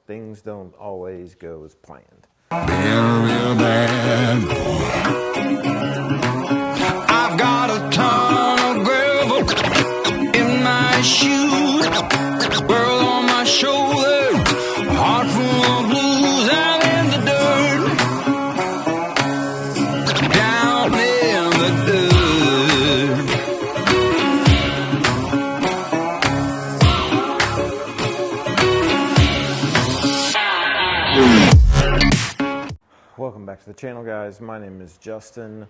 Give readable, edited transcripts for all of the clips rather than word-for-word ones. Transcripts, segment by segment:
things don't always go as planned. Real bad boy. I've got a ton of gravel in my shoes, world on my shoulder, heart full of blues out in the dirt, down in the dirt. Welcome back to the channel, guys. My name is Justin.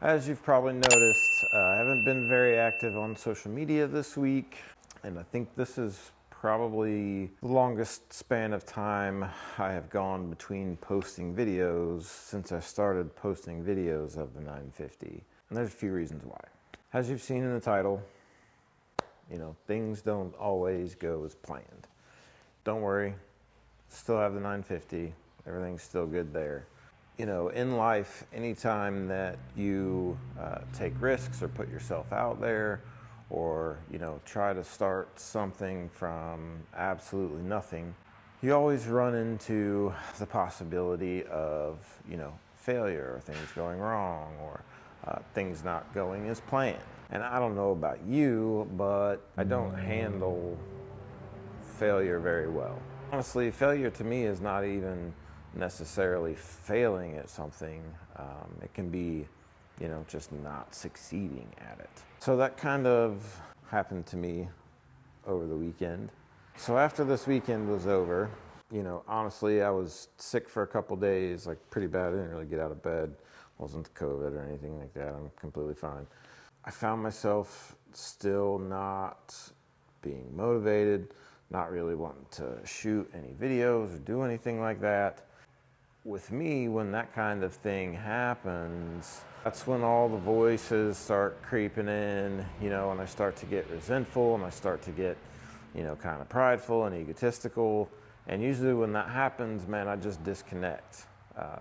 As you've probably noticed, I haven't been very active on social media this week, and I think this is probably the longest span of time I have gone between posting videos since I started posting videos of the 950. And there's a few reasons why. As you've seen in the title, you know, things don't always go as planned. Don't worry, still have the 950. Everything's still good there. You know, in life, anytime that you take risks or put yourself out there, or, you know, try to start something from absolutely nothing, you always run into the possibility of, you know, failure, or things going wrong, or things not going as planned. And I don't know about you, but I don't handle failure very well. Honestly, failure to me is not even necessarily failing at something. It can be, you know, just not succeeding at it. So that kind of happened to me over the weekend. So after this weekend was over, you know, honestly, I was sick for a couple days, like pretty bad. I didn't really get out of bed. Wasn't COVID or anything like that. I'm completely fine. I found myself still not being motivated, not really wanting to shoot any videos or do anything like that. With me, when that kind of thing happens, that's when all the voices start creeping in, you know, and I start to get resentful, and I start to get, you know, kind of prideful and egotistical. And usually when that happens, man, I just disconnect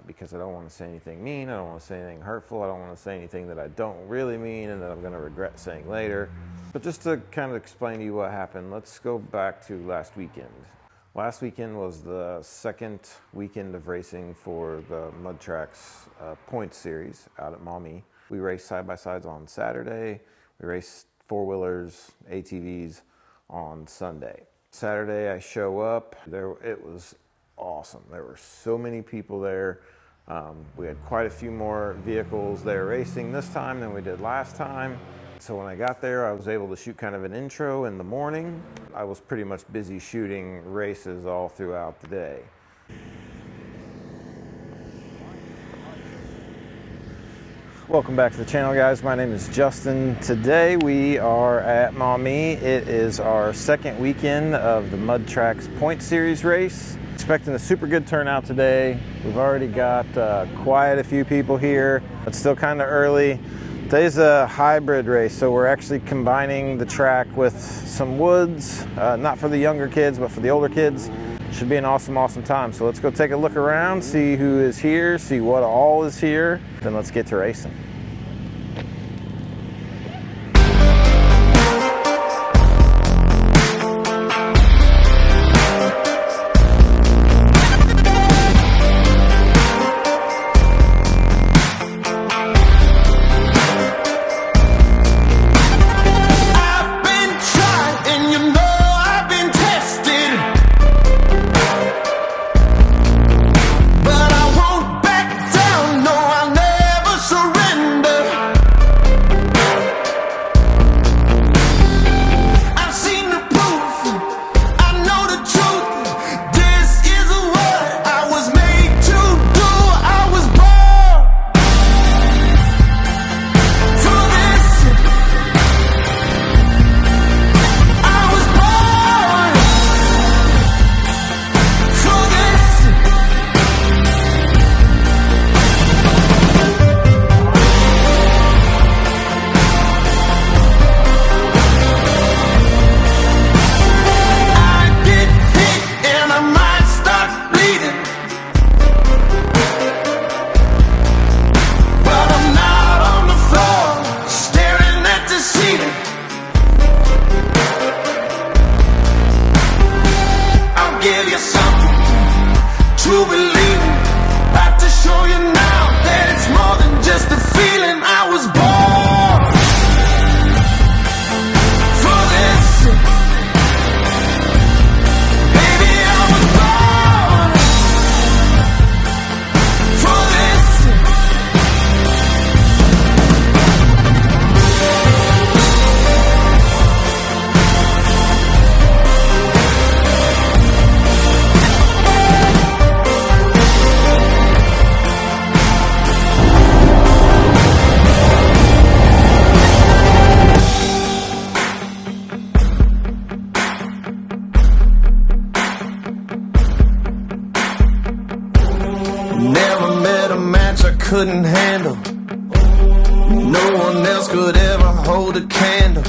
because I don't want to say anything mean, I don't want to say anything hurtful, I don't want to say anything that I don't really mean and that I'm going to regret saying later. But just to kind of explain to you what happened, let's go back to last weekend. Last weekend was the second weekend of racing for the MudTraxx points series out at MauMee. We raced side-by-sides on Saturday. We raced four-wheelers, ATVs on Sunday. Saturday I show up. It was awesome. There were so many people there. We had quite a few more vehicles there racing this time than we did last time. So when I got there, I was able to shoot kind of an intro in the morning. I was pretty much busy shooting races all throughout the day. Welcome back to the channel, guys. My name is Justin. Today we are at MauMee. It is our second weekend of the MudTraxx Point Series race. Expecting a super good turnout today. We've already got quite a few people here. It's still kind of early. Today's a hybrid race, so we're actually combining the track with some woods, not for the younger kids, but for the older kids. Should be an awesome, awesome time. So let's go take a look around, see who is here, see what all is here, then let's get to racing. But I won't back down, no, I'll never surrender. couldn't handle. No one else could ever hold a candle.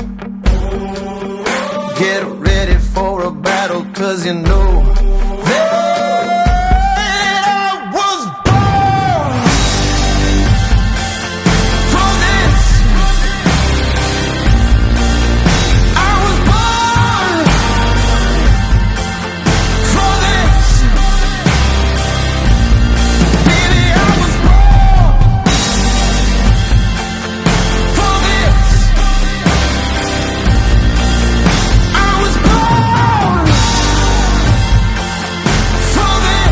Get ready for a battle, 'cause you know that I was born for this. I was born for this. Baby, I was born for this. I was born for this.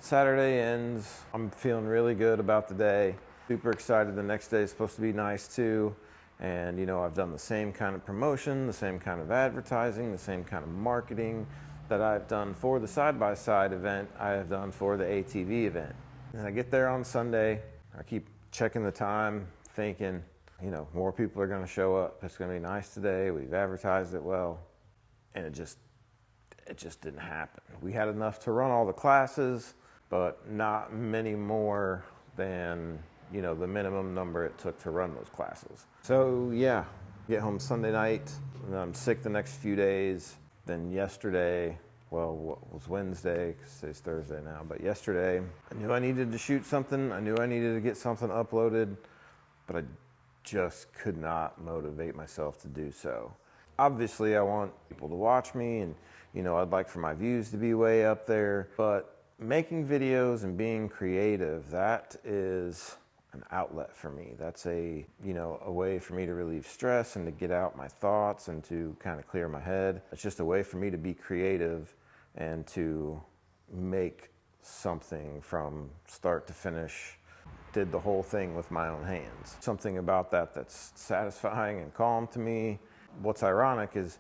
Saturday ends. I'm feeling really good about the day. Super excited. The next day is supposed to be nice too. And you know, I've done the same kind of promotion, the same kind of advertising, the same kind of marketing that I've done for the side-by-side event I have done for the ATV event. And I get there on Sunday. I keep checking the time, thinking, you know, more people are going to show up. It's going to be nice today. We've advertised it well. And it just didn't happen. We had enough to run all the classes, but not many more than, you know, the minimum number it took to run those classes. So yeah, get home Sunday night, and then I'm sick the next few days. Then yesterday, well, what was Wednesday, because it's Thursday now, but yesterday, I knew I needed to shoot something. I knew I needed to get something uploaded, but I just could not motivate myself to do so. Obviously, I want people to watch me, and you know, I'd like for my views to be way up there, but making videos and being creative, that is an outlet for me. That's a way for me to relieve stress and to get out my thoughts and to kind of clear my head. It's just a way for me to be creative and to make something from start to finish. Did the whole thing with my own hands. Something about that that's satisfying and calm to me. What's ironic is,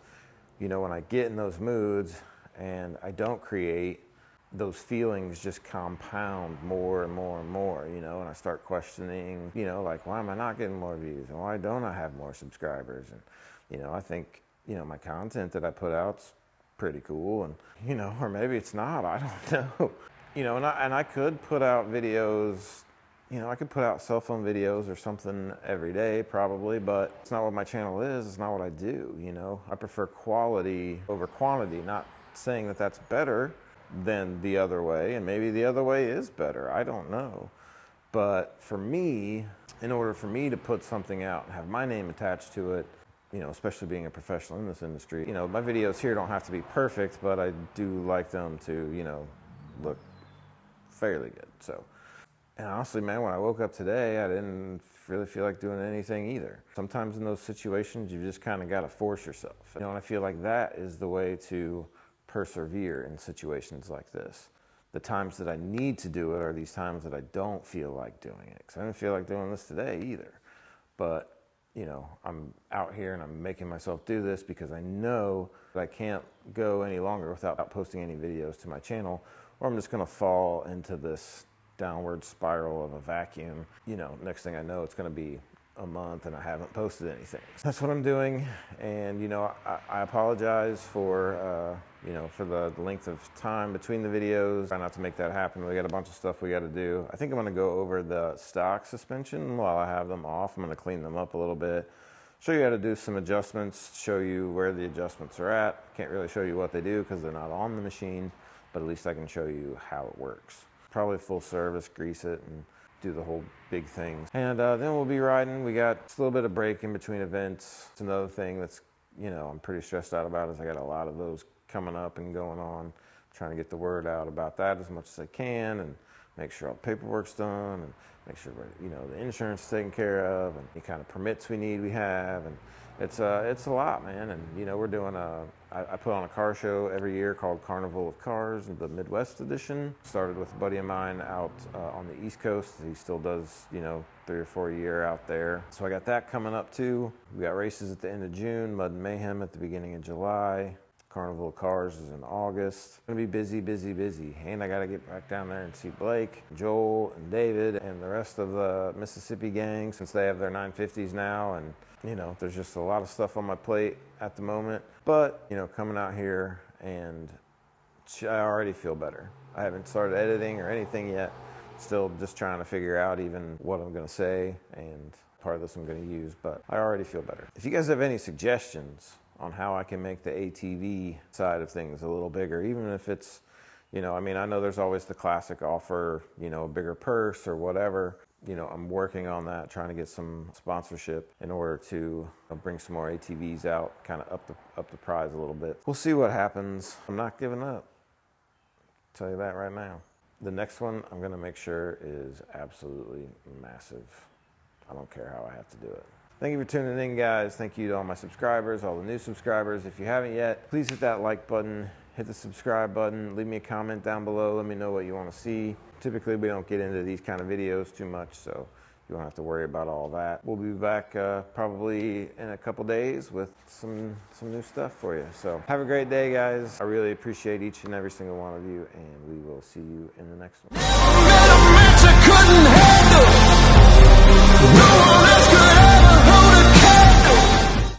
you know, when I get in those moods and I don't create, those feelings just compound more and more and more, you know, and I start questioning, you know, like, why am I not getting more views? And why don't I have more subscribers? And, you know, I think, you know, my content that I put out's pretty cool, and, you know, or maybe it's not, I don't know. You know, and I could put out videos, you know, I could put out cell phone videos or something every day probably, but it's not what my channel is. It's not what I do, you know. I prefer quality over quantity, not saying that that's better than the other way, and maybe the other way is better. I don't know. But for me, in order for me to put something out and have my name attached to it, you know, especially being a professional in this industry, you know, my videos here don't have to be perfect, but I do like them to, you know, look fairly good. So, and honestly, man, when I woke up today, I didn't really feel like doing anything either. Sometimes in those situations, you just kind of got to force yourself. You know, and I feel like that is the way to persevere in situations like this. The times that I need to do it are these times that I don't feel like doing it. Because I didn't feel like doing this today either. But, you know, I'm out here and I'm making myself do this because I know that I can't go any longer without posting any videos to my channel, or I'm just going to fall into this downward spiral of a vacuum. You know, next thing I know, it's going to be a month and I haven't posted anything. That's what I'm doing. And, you know, I apologize for, you know, for the length of time between the videos. Try not to make that happen. We got a bunch of stuff we got to do. I think I'm going to go over the stock suspension while I have them off. I'm going to clean them up a little bit, show you how to do some adjustments, show you where the adjustments are at. Can't really show you what they do because they're not on the machine, but at least I can show you how it works. Probably full service, grease it, and do the whole big thing. And then we'll be riding. We got a little bit of break in between events. It's another thing that's, you know, I'm pretty stressed out about is I got a lot of those coming up and going on. Trying to get the word out about that as much as I can and make sure all the paperwork's done and make sure, you know, the insurance is taken care of and any kind of permits we have. And it's a lot, man. And, you know, we're doing I put on a car show every year called Carnival of Cars, the Midwest edition. Started with a buddy of mine out on the East Coast. He still does, you know, 3 or 4 a year out there. So I got that coming up too. We got races at the end of June, Mud and Mayhem at the beginning of July. Carnival of Cars is in August. It's gonna be busy, busy, busy. And I gotta get back down there and see Blake, Joel, and David, and the rest of the Mississippi gang since they have their 950s now. And, you know, there's just a lot of stuff on my plate at the moment. But, you know, coming out here and I already feel better. I haven't started editing or anything yet. Still just trying to figure out even what I'm gonna say and part of this I'm gonna use, but I already feel better. If you guys have any suggestions on how I can make the ATV side of things a little bigger, even if it's, you know, I mean, I know there's always the classic offer, you know, a bigger purse or whatever. You know, I'm working on that, trying to get some sponsorship in order to bring some more ATVs out, kind of up the prize a little bit. We'll see what happens. I'm not giving up. I'll tell you that right now. The next one I'm gonna make sure is absolutely massive. I don't care how I have to do it. Thank you for tuning in, guys. Thank you to all my subscribers, all the new subscribers. If you haven't yet, please hit that like button, hit the subscribe button, leave me a comment down below. Let me know what you want to see. Typically, we don't get into these kind of videos too much, so you don't have to worry about all that. We'll be back probably in a couple days with some new stuff for you. So have a great day, guys. I really appreciate each and every single one of you, and we will see you in the next one.